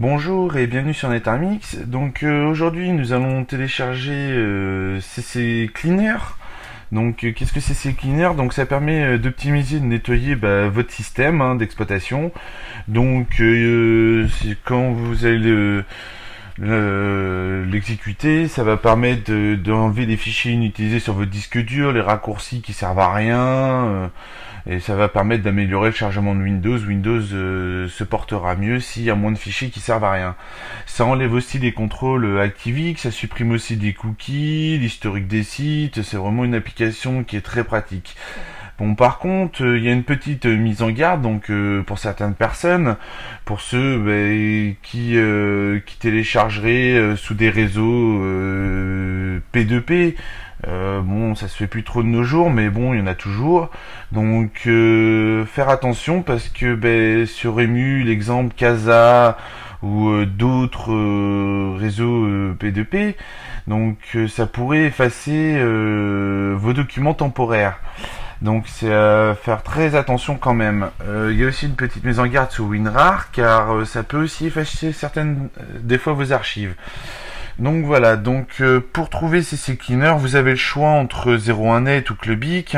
Bonjour et bienvenue sur NetArmix. Donc aujourd'hui nous allons télécharger CC Cleaner. Donc qu'est-ce que CC Cleaner? Donc ça permet d'optimiser, de nettoyer votre système d'exploitation. Donc quand vous allez l'exécuter, ça va permettre d'enlever des fichiers inutilisés sur votre disque dur, les raccourcis qui servent à rien, et ça va permettre d'améliorer le chargement de Windows. Windows se portera mieux s'il y a moins de fichiers qui servent à rien. Ça enlève aussi des contrôles ActiveX, ça supprime aussi des cookies, l'historique des sites. C'est vraiment une application qui est très pratique. Bon, par contre, il y a une petite mise en garde, donc pour certaines personnes, pour ceux qui téléchargeraient sous des réseaux P2P. Bon, ça se fait plus trop de nos jours, mais bon, il y en a toujours. Donc, faire attention parce que sur Emu, l'exemple Casa ou d'autres réseaux P2P, donc ça pourrait effacer vos documents temporaires. Donc c'est à faire très attention quand même. Il y a aussi une petite mise en garde sous WinRAR car ça peut aussi effacer des fois vos archives. Donc voilà, donc pour trouver CC Cleaner, vous avez le choix entre 01net ou Clubic,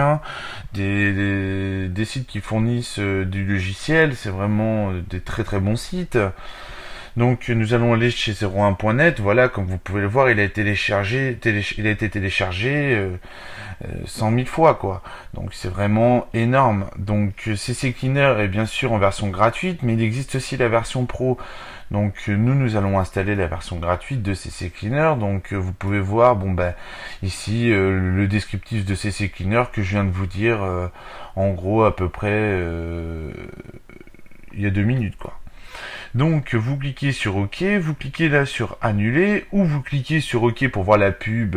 des sites qui fournissent du logiciel. C'est vraiment des très très bons sites. Donc nous allons aller chez 01.net. Voilà, comme vous pouvez le voir, il a été téléchargé 100 000 fois quoi. Donc c'est vraiment énorme. Donc CC Cleaner est bien sûr en version gratuite, mais il existe aussi la version pro. Donc nous allons installer la version gratuite de CC Cleaner. Donc vous pouvez voir ici le descriptif de CC Cleaner que je viens de vous dire en gros à peu près il y a 2 minutes quoi. Donc vous cliquez sur OK, vous cliquez là sur annuler, ou vous cliquez sur OK pour voir la pub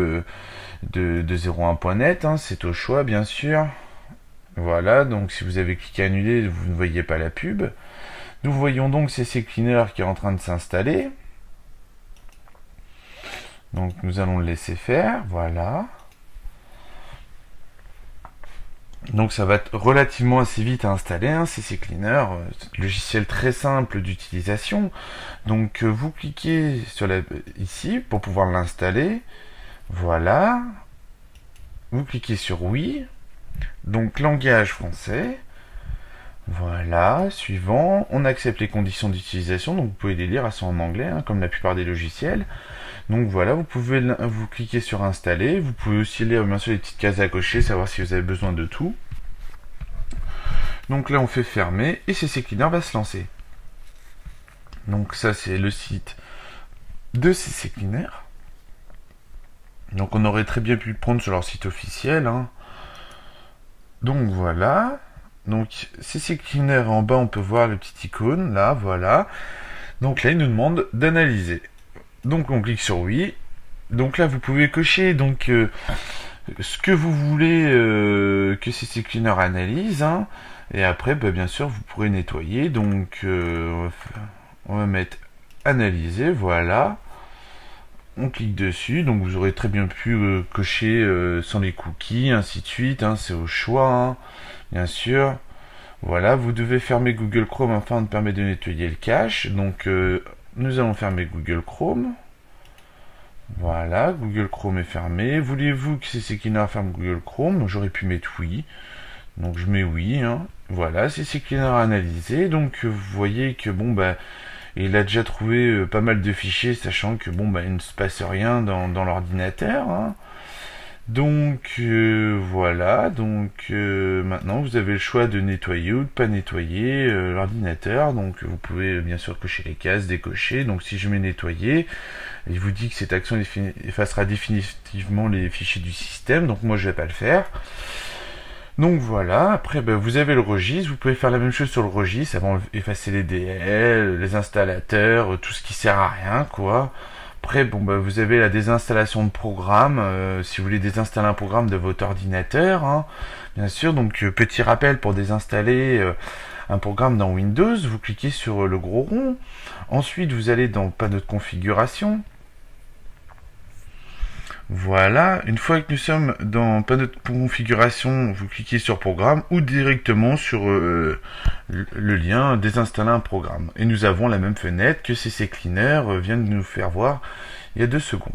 de 01.net, c'est au choix bien sûr. Voilà, donc si vous avez cliqué annuler, vous ne voyez pas la pub. Nous voyons donc CC Cleaner qui est en train de s'installer. Donc nous allons le laisser faire, voilà. Donc ça va être relativement assez vite à installer, CC Cleaner, logiciel très simple d'utilisation. Donc vous cliquez sur ici pour pouvoir l'installer. Voilà. Vous cliquez sur oui. Donc langage français. Voilà, suivant. On accepte les conditions d'utilisation, donc vous pouvez les lire, elles sont en anglais, comme la plupart des logiciels. Donc voilà, vous cliquez sur installer. Vous pouvez aussi lire bien sûr les petites cases à cocher, savoir si vous avez besoin de tout. Donc là on fait fermer et CC Cleaner va se lancer. Donc ça c'est le site de CC Cleaner. Donc on aurait très bien pu le prendre sur leur site officiel. Donc voilà. Donc CC Cleaner en bas on peut voir le petit icône là, voilà. Donc là il nous demande d'analyser. Donc on clique sur oui. Donc là vous pouvez cocher donc ce que vous voulez que CC Cleaner analyse. Et après bien sûr vous pourrez nettoyer. Donc on va mettre analyser, voilà. On clique dessus, donc vous aurez très bien pu cocher sans les cookies, ainsi de suite, c'est au choix, bien sûr. Voilà, vous devez fermer Google Chrome afin de permettre de nettoyer le cache. Donc nous allons fermer Google Chrome. Voilà, Google Chrome est fermé. Voulez-vous que CC Cleaner ferme Google Chrome? Donc j'aurais pu mettre oui. Donc je mets oui. Voilà, CC Cleaner analysé. Donc vous voyez que il a déjà trouvé pas mal de fichiers, sachant que il ne se passe rien dans l'ordinateur. Donc voilà, donc maintenant vous avez le choix de nettoyer ou de pas nettoyer l'ordinateur. Donc vous pouvez bien sûr cocher les cases, décocher. Donc si je mets nettoyer, il vous dit que cette action effacera définitivement les fichiers du système. Donc moi je vais pas le faire. Donc voilà, après vous avez le registre, vous pouvez faire la même chose sur le registre, avant effacer les DL, les installateurs, tout ce qui sert à rien quoi. Après vous avez la désinstallation de programme, si vous voulez désinstaller un programme de votre ordinateur, bien sûr. Donc petit rappel, pour désinstaller un programme dans Windows, vous cliquez sur le gros rond, ensuite vous allez dans panneau de configuration. Voilà, une fois que nous sommes dans panneau de configuration, vous cliquez sur programme ou directement sur le lien désinstaller un programme. Et nous avons la même fenêtre que CC Cleaner vient de nous faire voir il y a 2 secondes.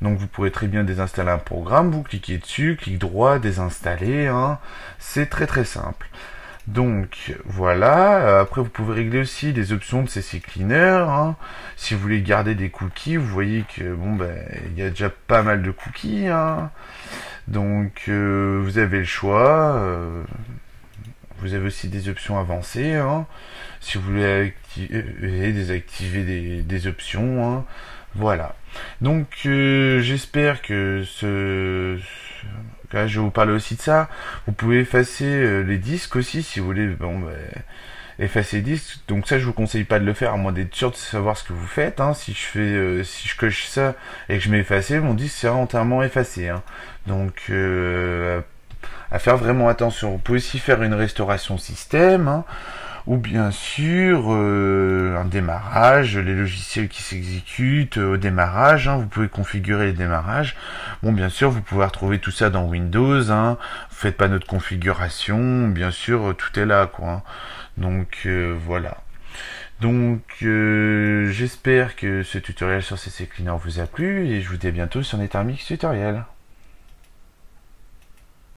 Donc vous pourrez très bien désinstaller un programme, vous cliquez dessus, clic droit, désinstaller, hein. C'est très très simple. Donc voilà, après vous pouvez régler aussi les options de CC Cleaner, hein. Si vous voulez garder des cookies, vous voyez que bon ben il y a déjà pas mal de cookies, hein. Donc vous avez le choix. Vous avez aussi des options avancées, hein. Si vous voulez désactiver des options, hein. Voilà. Donc j'espère que là, je vais vous parler aussi de ça. Vous pouvez effacer les disques aussi si vous voulez. Bon, ben, effacer les disques. Donc ça, je vous conseille pas de le faire à moins d'être sûr de savoir ce que vous faites, hein. Si je coche ça et que je mets effacer, mon disque sera entièrement effacé, hein. Donc à faire vraiment attention. Vous pouvez aussi faire une restauration système, hein, ou bien sûr un démarrage, les logiciels qui s'exécutent au démarrage, hein, vous pouvez configurer les démarrages. Bon, bien sûr, vous pouvez retrouver tout ça dans Windows, hein, vous faites pas notre configuration, bien sûr, tout est là, quoi, hein. Donc voilà. Donc j'espère que ce tutoriel sur CC Cleaner vous a plu et je vous dis à bientôt sur Netarmix Tutoriel.